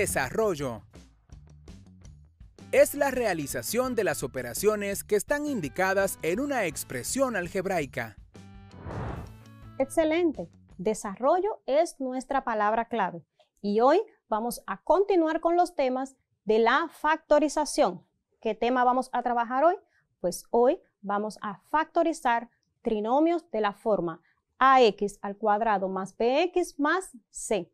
Desarrollo. Es la realización de las operaciones que están indicadas en una expresión algebraica. Excelente. Desarrollo es nuestra palabra clave. Y hoy vamos a continuar con los temas de la factorización. ¿Qué tema vamos a trabajar hoy? Pues hoy vamos a factorizar trinomios de la forma ax al cuadrado más bx más c.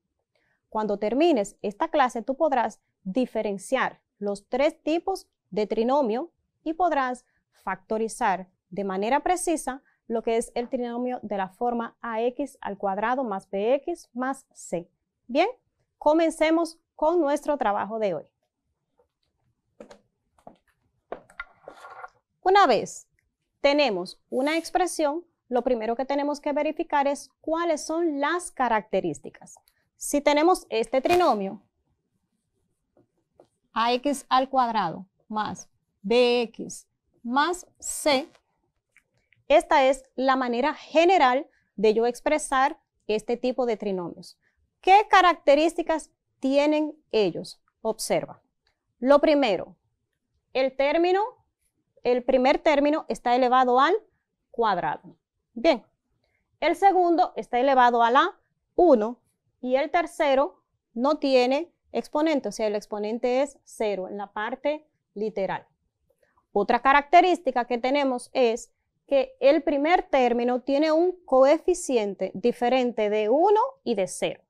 Cuando termines esta clase, tú podrás diferenciar los tres tipos de trinomio y podrás factorizar de manera precisa lo que es el trinomio de la forma ax al cuadrado más bx más c. Bien, comencemos con nuestro trabajo de hoy. Una vez tenemos una expresión, lo primero que tenemos que verificar es cuáles son las características. Si tenemos este trinomio, ax al cuadrado más bx más c, esta es la manera general de yo expresar este tipo de trinomios. ¿Qué características tienen ellos? Observa. Lo primero, el primer término está elevado al cuadrado. Bien. El segundo está elevado a la 1 y el tercero no tiene exponente, o sea, el exponente es 0 en la parte literal. Otra característica que tenemos es que el primer término tiene un coeficiente diferente de 1 y de 0.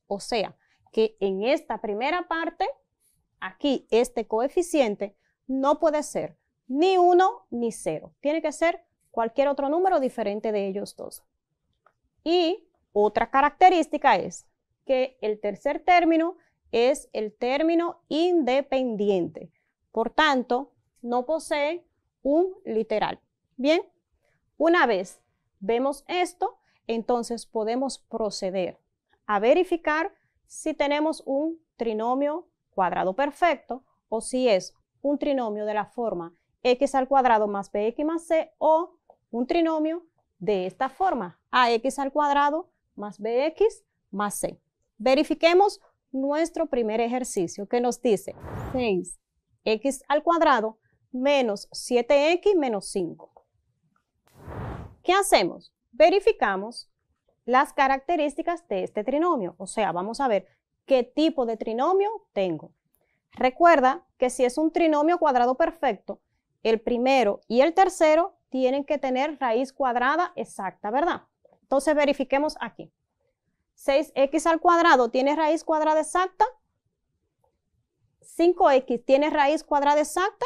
O sea, que en esta primera parte, aquí este coeficiente no puede ser ni 1 ni 0. Tiene que ser cualquier otro número diferente de ellos dos. Y otra característica es que el tercer término es el término independiente. Por tanto, no posee un literal. Bien, una vez vemos esto, entonces podemos proceder a verificar si tenemos un trinomio cuadrado perfecto o si es un trinomio de la forma x al cuadrado más bx más c o un trinomio de esta forma, ax al cuadrado más bx más c. Verifiquemos nuestro primer ejercicio que nos dice 6x al cuadrado menos 7x menos 5. ¿Qué hacemos? Verificamos las características de este trinomio, o sea, vamos a ver qué tipo de trinomio tengo. Recuerda que si es un trinomio cuadrado perfecto, el primero y el tercero tienen que tener raíz cuadrada exacta, ¿verdad? Entonces verifiquemos aquí. 6x al cuadrado tiene raíz cuadrada exacta. 5x tiene raíz cuadrada exacta.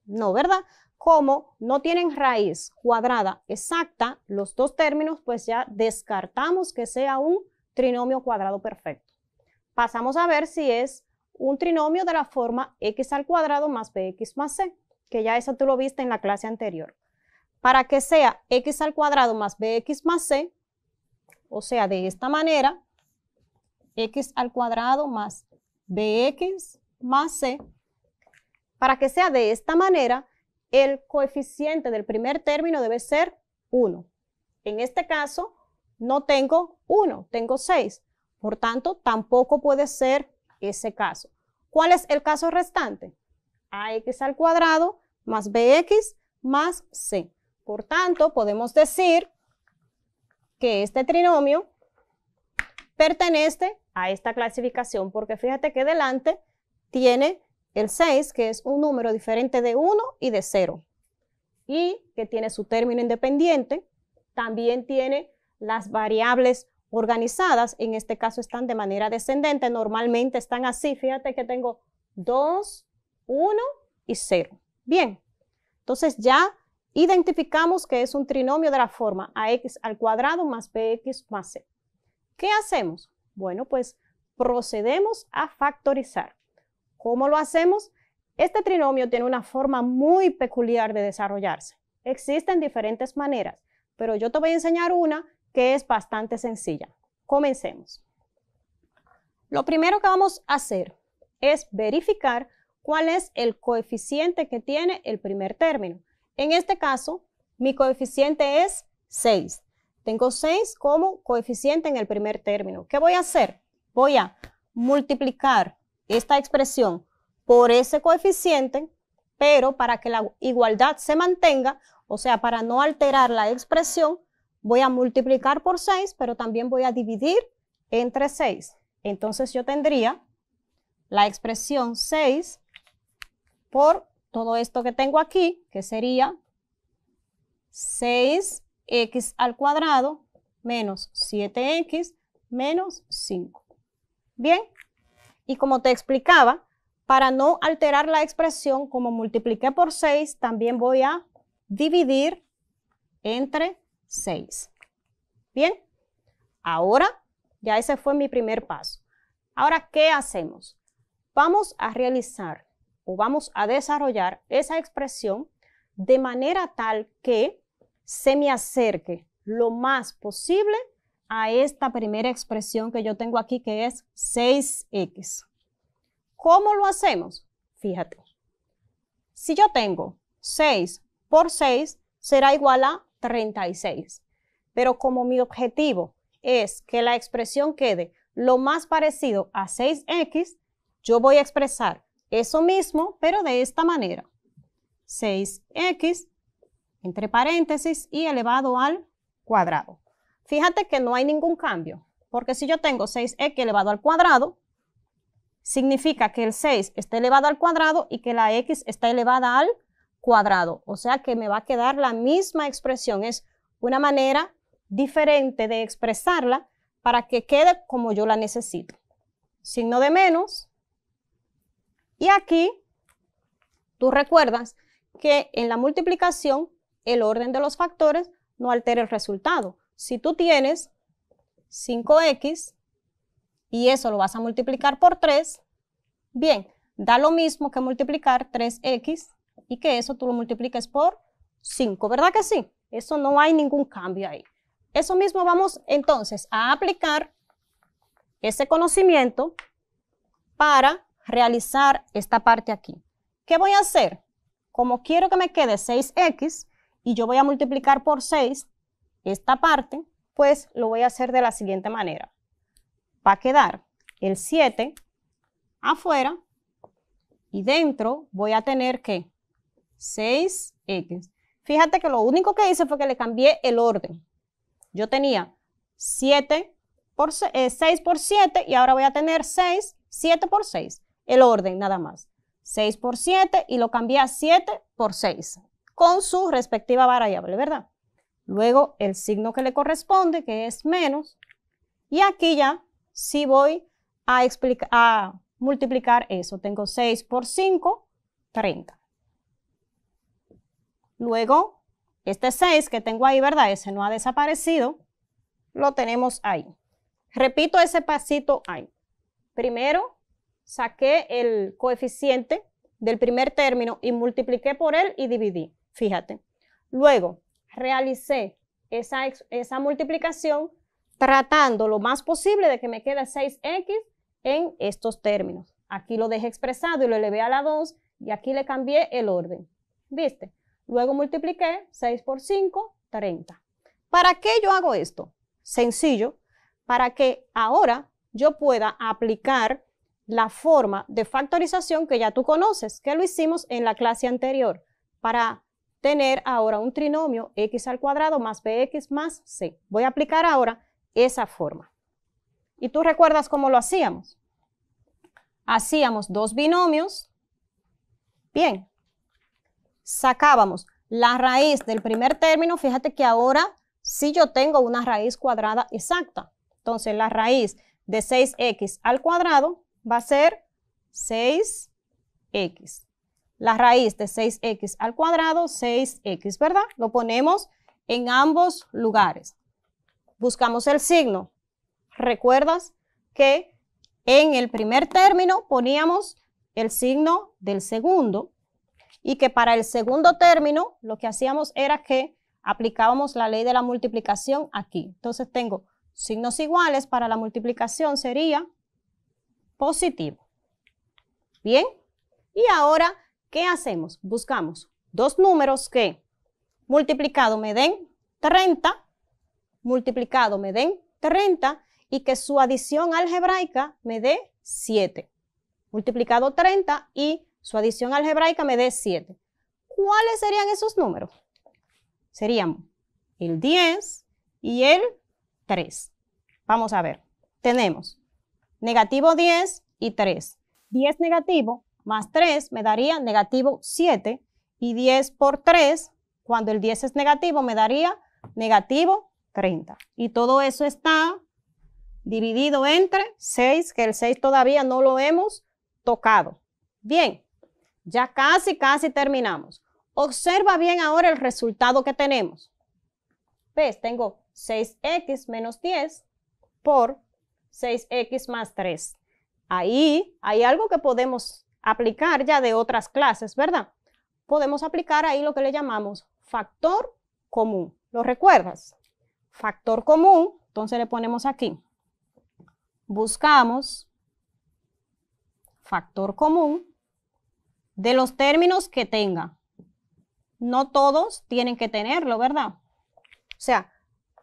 No, ¿verdad? Como no tienen raíz cuadrada exacta los dos términos, pues ya descartamos que sea un trinomio cuadrado perfecto. Pasamos a ver si es un trinomio de la forma x al cuadrado más bx más c, que ya eso tú lo viste en la clase anterior. Para que sea x al cuadrado más bx más c, o sea, de esta manera, x al cuadrado más bx más c, para que sea de esta manera, el coeficiente del primer término debe ser 1. En este caso, no tengo 1, tengo 6. Por tanto, tampoco puede ser ese caso. ¿Cuál es el caso restante? Ax al cuadrado más bx más c. Por tanto, podemos decir que este trinomio pertenece a esta clasificación, porque fíjate que delante tiene el 6, que es un número diferente de 1 y de 0, y que tiene su término independiente. También tiene las variables organizadas, en este caso están de manera descendente, normalmente están así, fíjate que tengo 2, 1 y 0. Bien, entonces ya identificamos que es un trinomio de la forma ax al cuadrado más bx más c. ¿Qué hacemos? Bueno, pues procedemos a factorizar. ¿Cómo lo hacemos? Este trinomio tiene una forma muy peculiar de desarrollarse. Existen diferentes maneras, pero yo te voy a enseñar una que es bastante sencilla. Comencemos. Lo primero que vamos a hacer es verificar cuál es el coeficiente que tiene el primer término. En este caso, mi coeficiente es 6. Tengo 6 como coeficiente en el primer término. ¿Qué voy a hacer? Voy a multiplicar esta expresión por ese coeficiente, pero para que la igualdad se mantenga, o sea, para no alterar la expresión, voy a multiplicar por 6, pero también voy a dividir entre 6. Entonces yo tendría la expresión 6 por todo esto que tengo aquí, que sería 6x al cuadrado menos 7x menos 5. Bien, y como te explicaba, para no alterar la expresión, como multipliqué por 6, también voy a dividir entre 6. Bien, ahora ya ese fue mi primer paso. Ahora, ¿qué hacemos? Vamos a realizar o vamos a desarrollar esa expresión de manera tal que se me acerque lo más posible a esta primera expresión que yo tengo aquí, que es 6x. ¿Cómo lo hacemos? Fíjate, si yo tengo 6 por 6, será igual a 36. Pero como mi objetivo es que la expresión quede lo más parecido a 6x, yo voy a expresar eso mismo, pero de esta manera. 6x entre paréntesis y elevado al cuadrado. Fíjate que no hay ningún cambio, porque si yo tengo 6x elevado al cuadrado, significa que el 6 está elevado al cuadrado y que la x está elevada al cuadrado. O sea que me va a quedar la misma expresión. Es una manera diferente de expresarla para que quede como yo la necesito. Signo de menos. Y aquí tú recuerdas que en la multiplicación el orden de los factores no altera el resultado. Si tú tienes 5x y eso lo vas a multiplicar por 3, bien, da lo mismo que multiplicar 3x y que eso tú lo multipliques por 5, ¿verdad que sí? Eso no hay ningún cambio ahí. Eso mismo vamos entonces a aplicar ese conocimiento para realizar esta parte aquí. ¿Qué voy a hacer? Como quiero que me quede 6x y yo voy a multiplicar por 6 esta parte, pues lo voy a hacer de la siguiente manera. Va a quedar el 7 afuera y dentro voy a tener que 6x. Fíjate que lo único que hice fue que le cambié el orden. Yo tenía 6 por 7 y ahora voy a tener 7 por 6. El orden nada más. 6 por 7 y lo cambié a 7 por 6 con su respectiva variable, ¿verdad? Luego el signo que le corresponde, que es menos, y aquí ya sí voy a multiplicar eso. Tengo 6 por 5, 30. Luego, este 6 que tengo ahí, ¿verdad? Ese no ha desaparecido, lo tenemos ahí. Repito ese pasito ahí. Primero, saqué el coeficiente del primer término y multipliqué por él y dividí. Fíjate. Luego, realicé esa multiplicación tratando lo más posible de que me quede 6x en estos términos. Aquí lo dejé expresado y lo elevé a la 2 y aquí le cambié el orden. ¿Viste? Luego multipliqué 6 por 5, 30. ¿Para qué yo hago esto? Sencillo, para que ahora yo pueda aplicar la forma de factorización que ya tú conoces, que lo hicimos en la clase anterior, para tener ahora un trinomio x al cuadrado más bx más c. Voy a aplicar ahora esa forma. ¿Y tú recuerdas cómo lo hacíamos? Hacíamos dos binomios. Bien. Sacábamos la raíz del primer término. Fíjate que ahora sí yo tengo una raíz cuadrada exacta. Entonces la raíz de 6x al cuadrado va a ser 6x. La raíz de 6x al cuadrado, 6x, ¿verdad? Lo ponemos en ambos lugares. Buscamos el signo. ¿Recuerdas que en el primer término poníamos el signo del segundo y que para el segundo término lo que hacíamos era que aplicábamos la ley de la multiplicación aquí? Entonces tengo signos iguales, para la multiplicación sería positivo. Bien, y ahora, ¿qué hacemos? Buscamos dos números que multiplicado me den 30, multiplicado me den 30 y que su adición algebraica me dé 7. multiplicado 30 y su adición algebraica me dé 7. ¿Cuáles serían esos números? Serían el 10 y el 3. Vamos a ver. Tenemos negativo 10 y 3. 10 negativo más 3 me daría negativo 7. Y 10 por 3, cuando el 10 es negativo, me daría negativo 30. Y todo eso está dividido entre 6, que el 6 todavía no lo hemos tocado. Bien, ya casi terminamos. Observa bien ahora el resultado que tenemos. ¿Ves? Tengo 6x menos 10 por 6x más 3. Ahí hay algo que podemos aplicar ya de otras clases, ¿verdad? Podemos aplicar ahí lo que le llamamos factor común. ¿Lo recuerdas? Factor común, entonces le ponemos aquí. Buscamos factor común de los términos que tenga. No todos tienen que tenerlo, ¿verdad? O sea,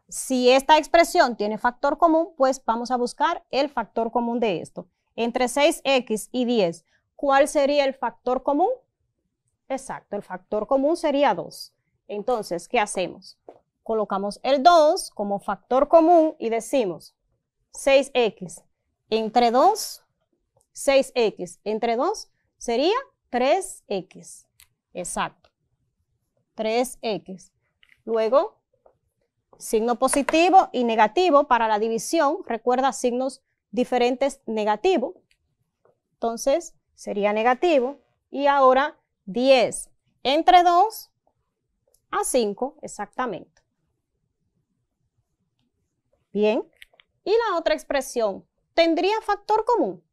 si esta expresión tiene factor común, pues vamos a buscar el factor común de esto. Entre 6x y 10, ¿cuál sería el factor común? Exacto, el factor común sería 2. Entonces, ¿qué hacemos? Colocamos el 2 como factor común y decimos 6x entre 2, 6x entre 2 sería 3x. Exacto, 3x. Luego, signo positivo y negativo para la división. Recuerda signos diferentes negativo. Entonces, sería negativo. Y ahora 10 entre 2 a 5, exactamente. Bien. Y la otra expresión, ¿tendría factor común?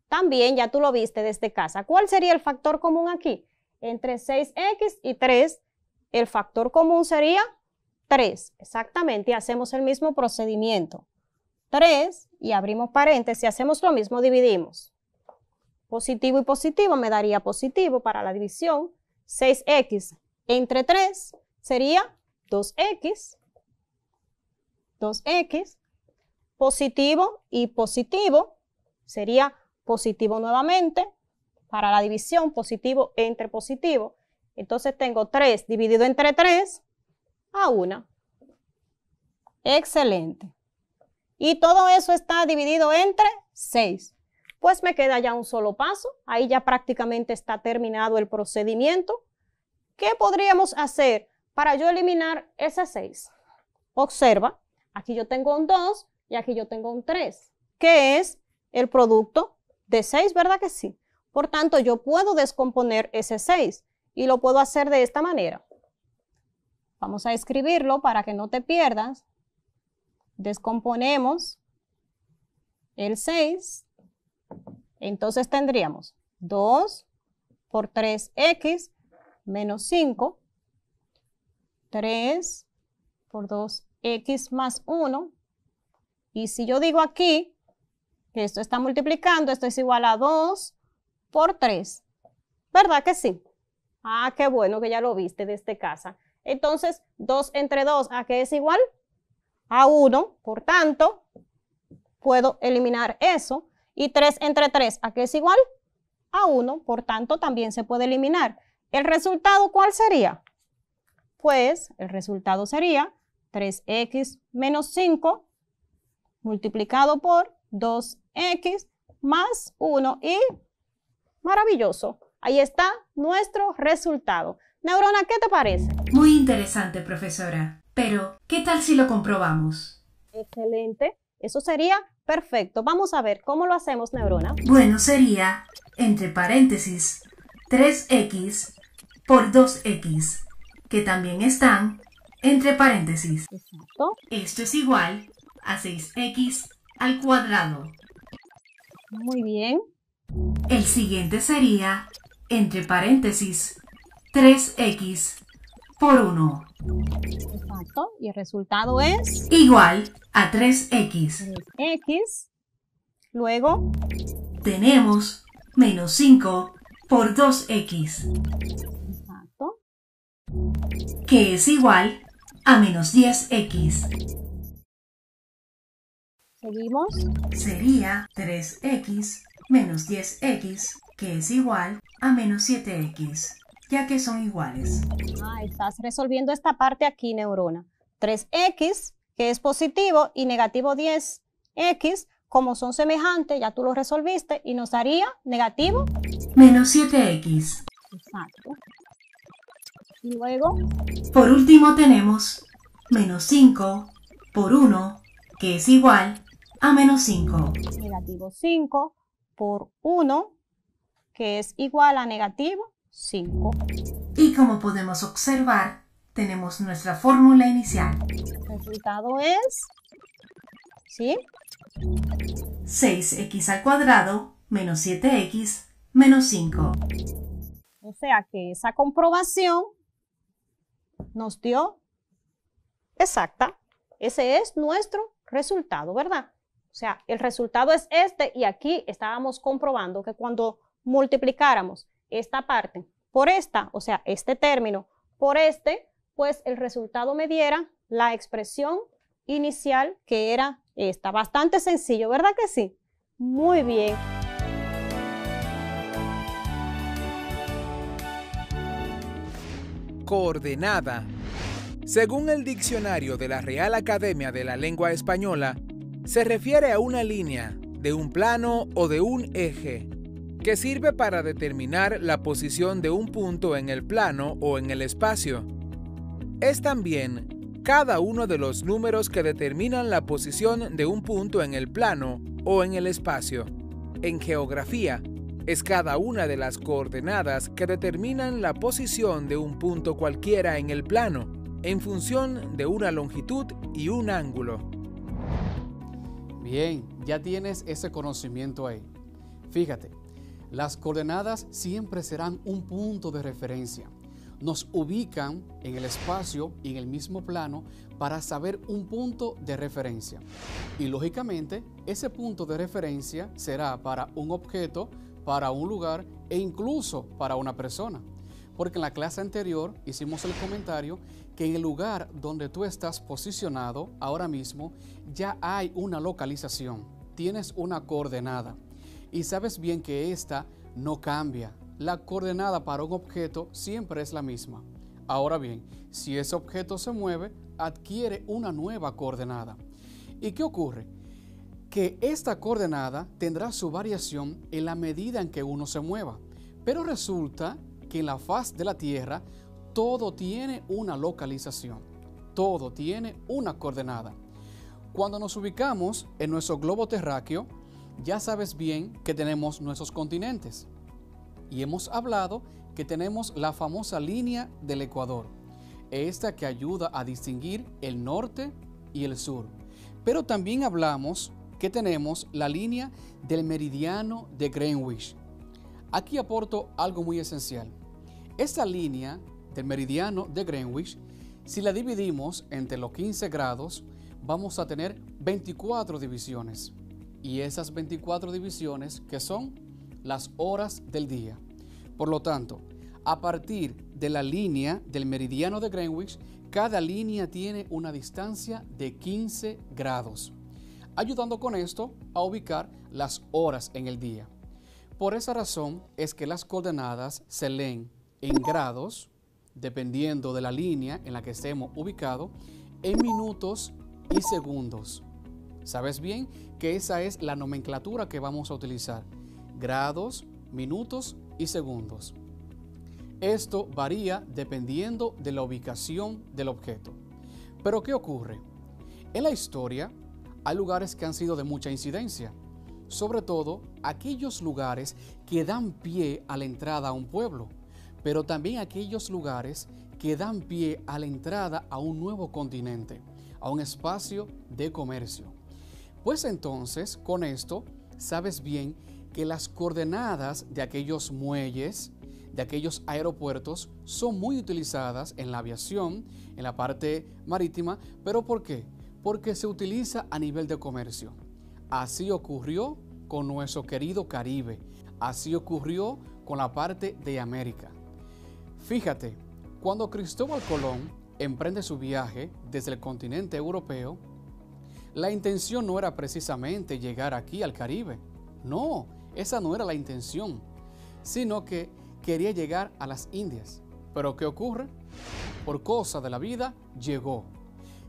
También ya tú lo viste desde casa. ¿Cuál sería el factor común aquí? Entre 6x y 3, el factor común sería 3. Exactamente, y hacemos el mismo procedimiento. 3, y abrimos paréntesis, hacemos lo mismo, dividimos. Positivo y positivo me daría positivo para la división. 6x entre 3 sería 2x. 2x. Positivo y positivo sería positivo nuevamente. Para la división, positivo entre positivo. Entonces tengo 3 dividido entre 3 a 1. Excelente. Y todo eso está dividido entre 6. Pues me queda ya un solo paso. Ahí ya prácticamente está terminado el procedimiento. ¿Qué podríamos hacer para yo eliminar ese 6? Observa, aquí yo tengo un 2 y aquí yo tengo un 3, que es el producto de 6, ¿verdad que sí? Por tanto, yo puedo descomponer ese 6 y lo puedo hacer de esta manera. Vamos a escribirlo para que no te pierdas. Descomponemos el 6. Entonces tendríamos 2 por 3x menos 5. 3 por 2x más 1. Y si yo digo aquí que esto está multiplicando, esto es igual a 2 por 3. ¿Verdad que sí? Ah, qué bueno que ya lo viste desde casa. Entonces, 2 entre 2, ¿a qué es igual? A 1. Por tanto, puedo eliminar eso. Y 3 entre 3, ¿a qué es igual? A 1. Por tanto, también se puede eliminar. ¿El resultado cuál sería? Pues, el resultado sería 3x menos 5 multiplicado por 2x más 1 y maravilloso. Ahí está nuestro resultado. Neurona, ¿qué te parece? Muy interesante, profesora. Pero, ¿qué tal si lo comprobamos? Excelente. Eso sería perfecto. Vamos a ver cómo lo hacemos, Neurona. Bueno, sería, entre paréntesis, 3x por 2x, que también están entre paréntesis. Exacto. Esto es igual a 6x al cuadrado. Muy bien. El siguiente sería, entre paréntesis, 3x por 1. Exacto. Y el resultado es Igual a 3x. 3x. Luego Tenemos menos 5 por 2x, exacto, que es igual a menos 10x. seguimos. Sería 3x menos 10x, que es igual a menos 7x, ya que son iguales. Estás resolviendo esta parte aquí, neurona. 3x, que es positivo, y negativo 10x, como son semejantes, ya tú lo resolviste, y nos daría negativo menos 7x. Exacto. Y luego, por último tenemos menos 5 por 1, que es igual a menos 5. Negativo 5 por 1, que es igual a negativo 5. Y como podemos observar, tenemos nuestra fórmula inicial. El resultado es, ¿sí? 6x al cuadrado menos 7x menos 5. O sea que esa comprobación nos dio exacta. Ese es nuestro resultado, ¿verdad? O sea, el resultado es este y aquí estábamos comprobando que cuando multiplicáramos esta parte por esta, o sea, este término por este, pues el resultado me diera la expresión inicial que era esta. Bastante sencillo, ¿verdad que sí? Muy bien. Coordenada. Según el diccionario de la Real Academia de la Lengua Española, se refiere a una línea, de un plano o de un eje, que sirve para determinar la posición de un punto en el plano o en el espacio. Es también cada uno de los números que determinan la posición de un punto en el plano o en el espacio. En geografía, es cada una de las coordenadas que determinan la posición de un punto cualquiera en el plano, en función de una longitud y un ángulo. Bien, ya tienes ese conocimiento ahí. Fíjate, las coordenadas siempre serán un punto de referencia. Nos ubican en el espacio y en el mismo plano para saber un punto de referencia. Y lógicamente, ese punto de referencia será para un objeto, para un lugar e incluso para una persona. Porque en la clase anterior hicimos el comentario que en el lugar donde tú estás posicionado ahora mismo ya hay una localización, tienes una coordenada. Y sabes bien que esta no cambia. La coordenada para un objeto siempre es la misma. Ahora bien, si ese objeto se mueve, adquiere una nueva coordenada. ¿Y qué ocurre? Que esta coordenada tendrá su variación en la medida en que uno se mueva. Pero resulta que en la faz de la Tierra todo tiene una localización, todo tiene una coordenada. Cuando nos ubicamos en nuestro globo terráqueo, ya sabes bien que tenemos nuestros continentes. Y hemos hablado que tenemos la famosa línea del Ecuador, esta que ayuda a distinguir el norte y el sur. Pero también hablamos que tenemos la línea del meridiano de Greenwich. Aquí aporto algo muy esencial. Esta línea del meridiano de Greenwich, si la dividimos entre los 15 grados, vamos a tener 24 divisiones. Y esas 24 divisiones que son las horas del día. Por lo tanto, a partir de la línea del meridiano de Greenwich, cada línea tiene una distancia de 15 grados, ayudando con esto a ubicar las horas en el día. Por esa razón es que las coordenadas se leen en grados, dependiendo de la línea en la que estemos ubicados, en minutos y segundos. ¿Sabes bien que esa es la nomenclatura que vamos a utilizar? Grados, minutos y segundos. Esto varía dependiendo de la ubicación del objeto. Pero ¿qué ocurre? En la historia hay lugares que han sido de mucha incidencia, sobre todo aquellos lugares que dan pie a la entrada a un pueblo, pero también aquellos lugares que dan pie a la entrada a un nuevo continente, a un espacio de comercio. Pues entonces, con esto, sabes bien que las coordenadas de aquellos muelles, de aquellos aeropuertos, son muy utilizadas en la aviación, en la parte marítima. ¿Pero por qué? Porque se utiliza a nivel de comercio. Así ocurrió con nuestro querido Caribe. Así ocurrió con la parte de América. Fíjate, cuando Cristóbal Colón emprende su viaje desde el continente europeo, la intención no era precisamente llegar aquí al Caribe. No, Esa no era la intención, sino que quería llegar a las Indias. Pero ¿qué ocurre? Por cosa de la vida, llegó.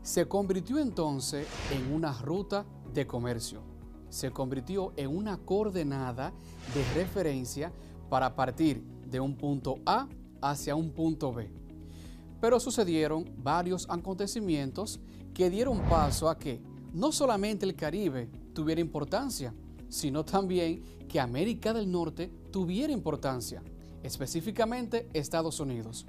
Se convirtió entonces en una ruta de comercio. Se convirtió en una coordenada de referencia para partir de un punto A hacia un punto B. Pero sucedieron varios acontecimientos que dieron paso a que no solamente el Caribe tuviera importancia, sino también que América del Norte tuviera importancia, específicamente Estados Unidos.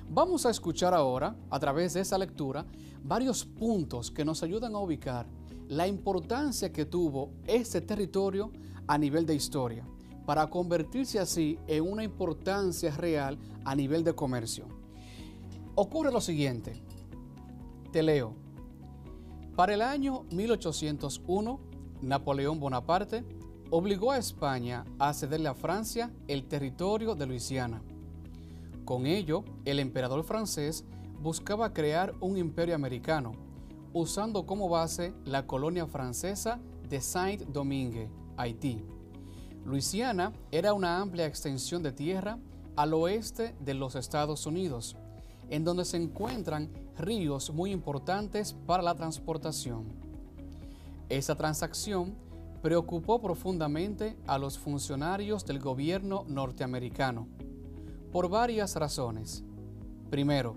Vamos a escuchar ahora, a través de esa lectura, varios puntos que nos ayudan a ubicar la importancia que tuvo este territorio a nivel de historia, para convertirse así en una importancia real a nivel de comercio. Ocurre lo siguiente, te leo. Para el año 1801, Napoleón Bonaparte obligó a España a cederle a Francia el territorio de Luisiana. Con ello, el emperador francés buscaba crear un imperio americano, usando como base la colonia francesa de Saint-Domingue, Haití. Luisiana era una amplia extensión de tierra al oeste de los Estados Unidos, en donde se encuentran ríos muy importantes para la transportación. Esa transacción preocupó profundamente a los funcionarios del gobierno norteamericano, por varias razones. Primero,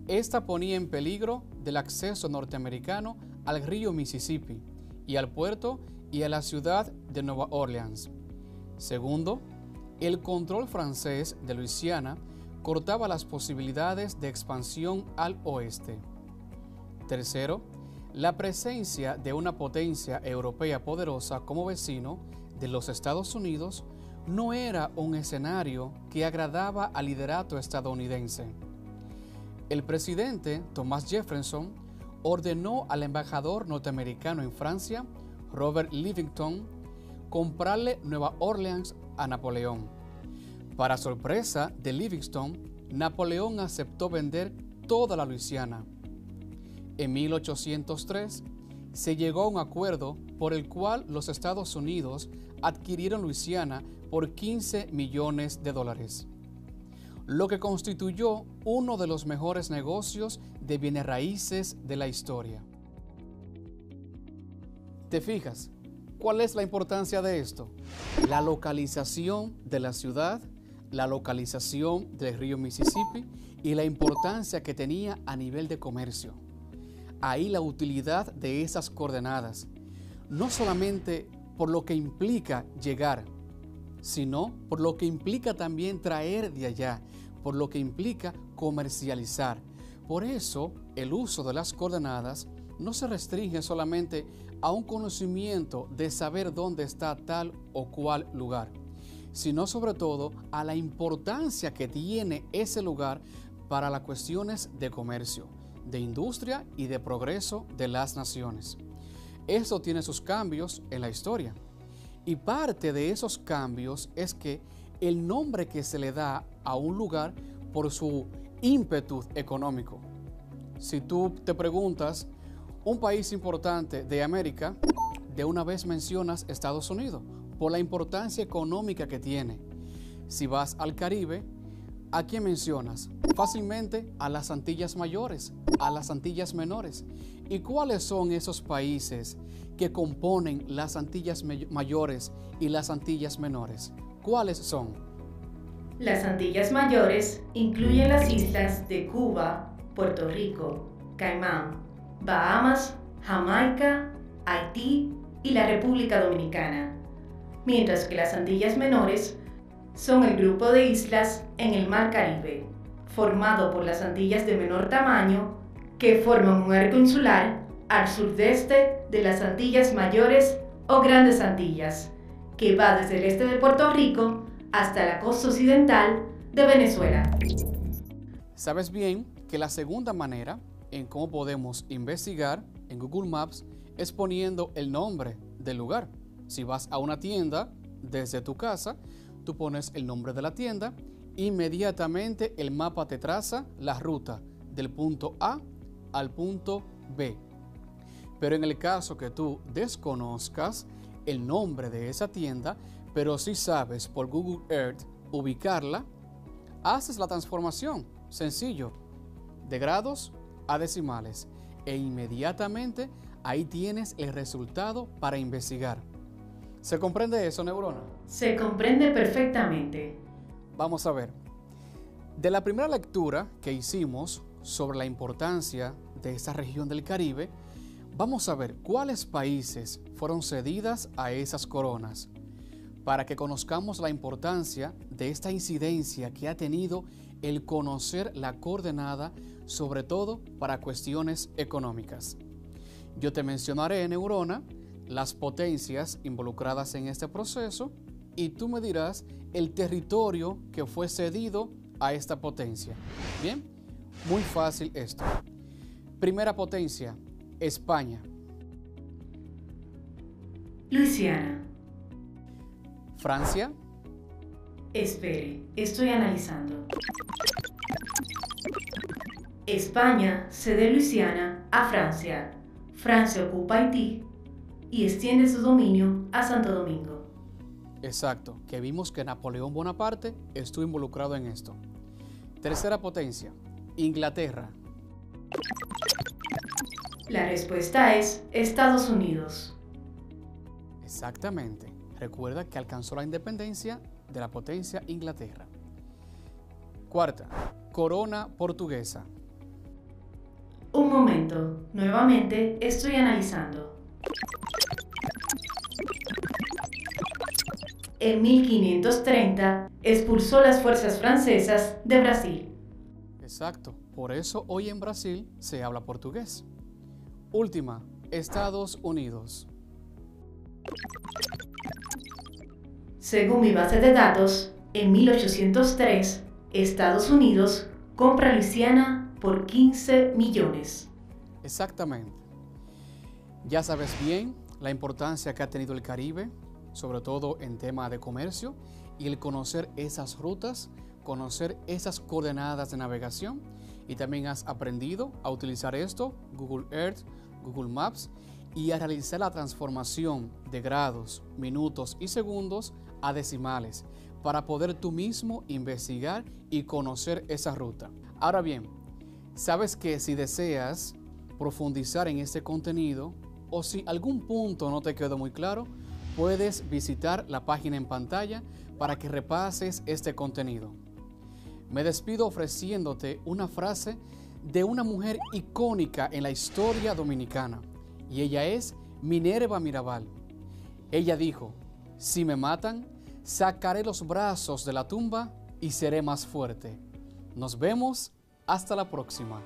esta ponía en peligro del acceso norteamericano al río Mississippi y al puerto y a la ciudad de Nueva Orleans. Segundo, el control francés de Luisiana cortaba las posibilidades de expansión al oeste. Tercero, la presencia de una potencia europea poderosa como vecino de los Estados Unidos no era un escenario que agradaba al liderato estadounidense. El presidente Thomas Jefferson ordenó al embajador norteamericano en Francia, Robert Livingston, comprarle Nueva Orleans a Napoleón. Para sorpresa de Livingston, Napoleón aceptó vender toda la Luisiana. En 1803 se llegó a un acuerdo por el cual los Estados Unidos adquirieron Luisiana por $15 millones, lo que constituyó uno de los mejores negocios de bienes raíces de la historia. ¿Te fijas? ¿Cuál es la importancia de esto? La localización de la ciudad, la localización del río Mississippi y la importancia que tenía a nivel de comercio. Ahí la utilidad de esas coordenadas, no solamente por lo que implica llegar, sino por lo que implica también traer de allá, por lo que implica comercializar. Por eso, el uso de las coordenadas no se restringe solamente a un conocimiento de saber dónde está tal o cual lugar, sino sobre todo a la importancia que tiene ese lugar para las cuestiones de comercio, de industria y de progreso de las naciones. Esto tiene sus cambios en la historia. Y parte de esos cambios es que el nombre que se le da a un lugar por su ímpetu económico. Si tú te preguntas, un país importante de América, de una vez mencionas Estados Unidos, por la importancia económica que tiene. Si vas al Caribe, ¿a quién mencionas? Fácilmente a las Antillas Mayores, a las Antillas Menores. ¿Y cuáles son esos países que componen las Antillas Mayores y las Antillas Menores? ¿Cuáles son? Las Antillas Mayores incluyen las islas de Cuba, Puerto Rico, Caimán, Bahamas, Jamaica, Haití y la República Dominicana, mientras que las Antillas Menores son el grupo de islas en el Mar Caribe, formado por las Antillas de menor tamaño que forman un arco insular al sudeste de las Antillas Mayores o Grandes Antillas, que va desde el este de Puerto Rico hasta la costa occidental de Venezuela. Sabes bien que la segunda manera en cómo podemos investigar en Google Maps es poniendo el nombre del lugar. Si vas a una tienda desde tu casa, tú pones el nombre de la tienda, inmediatamente el mapa te traza la ruta del punto A al punto B. Pero en el caso que tú desconozcas, el nombre de esa tienda, pero si sabes por Google Earth ubicarla, haces la transformación, sencillo, de grados a decimales, e inmediatamente ahí tienes el resultado para investigar. ¿Se comprende eso, Neurona? Se comprende perfectamente. Vamos a ver. De la primera lectura que hicimos sobre la importancia de esta región del Caribe, vamos a ver cuáles países fueron cedidas a esas coronas, para que conozcamos la importancia de esta incidencia que ha tenido el conocer la coordenada, sobre todo para cuestiones económicas. Yo te mencionaré, Neurona, las potencias involucradas en este proceso y tú me dirás el territorio que fue cedido a esta potencia. Bien, muy fácil esto. Primera potencia, España. Luisiana. Francia. Espere, estoy analizando. España cede Luisiana a Francia. Francia ocupa Haití y extiende su dominio a Santo Domingo. Exacto, que vimos que Napoleón Bonaparte estuvo involucrado en esto. Tercera potencia, Inglaterra. La respuesta es Estados Unidos. Exactamente. Recuerda que alcanzó la independencia de la potencia Inglaterra. Cuarta, corona portuguesa. Un momento, nuevamente estoy analizando. En 1530 expulsó las fuerzas francesas de Brasil. Exacto, por eso hoy en Brasil se habla portugués. Última, Estados Unidos. Según mi base de datos, en 1803, Estados Unidos compra Luisiana por 15 millones. Exactamente. Ya sabes bien la importancia que ha tenido el Caribe, sobre todo en tema de comercio, y el conocer esas rutas, conocer esas coordenadas de navegación, y también has aprendido a utilizar esto, Google Earth, Google Maps, y a realizar la transformación de grados, minutos y segundos a decimales para poder tú mismo investigar y conocer esa ruta. Ahora bien, sabes que si deseas profundizar en este contenido o si algún punto no te quedó muy claro, puedes visitar la página en pantalla para que repases este contenido. Me despido ofreciéndote una frase de una mujer icónica en la historia dominicana, y ella es Minerva Mirabal. Ella dijo: si me matan, sacaré los brazos de la tumba y seré más fuerte. Nos vemos, hasta la próxima.